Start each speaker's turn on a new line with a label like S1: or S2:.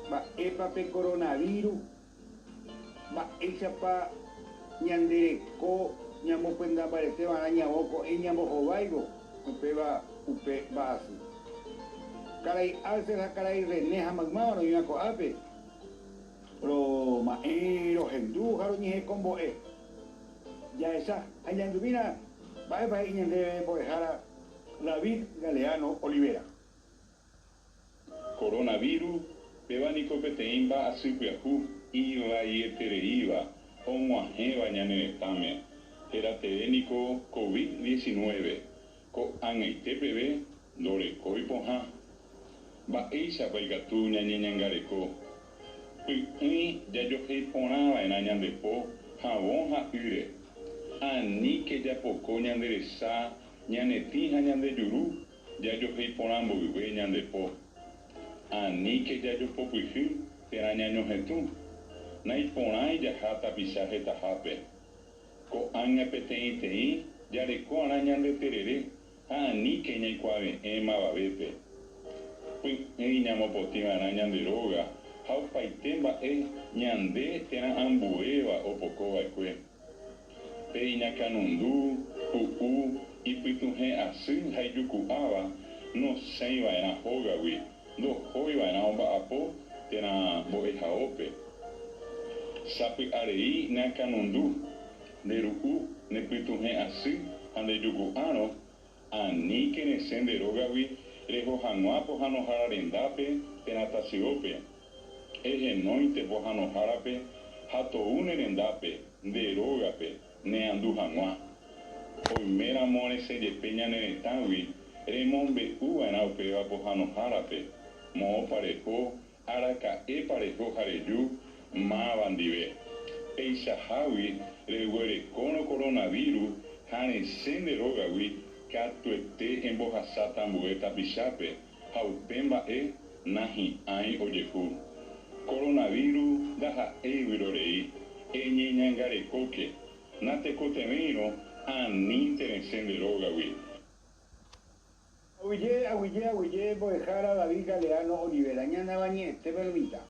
S1: mba'épape coronavirus, mba'éichapa ñandereko ñamokuenda mbareteva'erã ñavõko'ẽ ñambohováivo upéva upe mba'asy. Karai Alcer ha karai René ha maymáva roĩva ko'ápe roma'ẽ rohendu ha roñehekombo'e. Jaesa ha ñanduvírã mba'épa he'i ñandéve mbo'ehára David Galeano Olivera.
S2: Coronavirus pévaniko peteĩ mba'asy pyahu ivaietereíva og̃uahẽva ñane retãme heratevéniko COVID-19 ko'ag̃aite peve ndorekói pohã. Mba'éichapa ikatu ñañeñangareko. Py'ỹi jajohéi porãva'erã ñandepo havõ ha ýre. Aníke japoko ñanderesa, ñanetĩ ha ñandejuru jajohéi porã mboyve ñandepo. Aníke jajopopyhy térã ñañohetũ. Naiporã ijaha tapicha hetahápe. Ko'ág̃a peteĩteĩ jareko'arã ñandeterere ha aníke ñaikuaave'ẽ mavavépe. Py'ỹi ñamopotĩva'erã ñanderóga ha opaite mba'e ñande térã ambuéva opokova'ekue. Pe iñakãnundu, pu'u, ipytuhẽ asy ha ijuku'áva nosẽiva'erã hógagui, ndohóiva'erã omba'apo térã mbo'ehaópe. Sapy'arei neakãnundu, nderu'u, nepytuhẽ asy ha ndejuku'árõ, aníke nesẽ nderógagui rehohag̃ua pohãnohára rendápe térã tasyópe. Ehenóinte pohãnohárape ha tou nerendápe, nderógape, neandu hag̃ua. Oiméramo resẽjepe ñane retãgui remombe'uva'erã upéva pohãnohárape, moõpa reho, araka'épa reho ha reju máva ndive. Peichahágui reguerekórõ coronavirus ha resẽ nderógagui katuete embohasáta ambue tapichápe ha upe mba'e nahi'ãi ojehu. Coronavirus ndaha'éigui rorei, eñeñangarekóke, natekotevẽirõ aníinte resẽ nderógagui.
S1: Aguyje mbo'ehára David Galeano Olivera ñanavañe'ẽtépe mitã.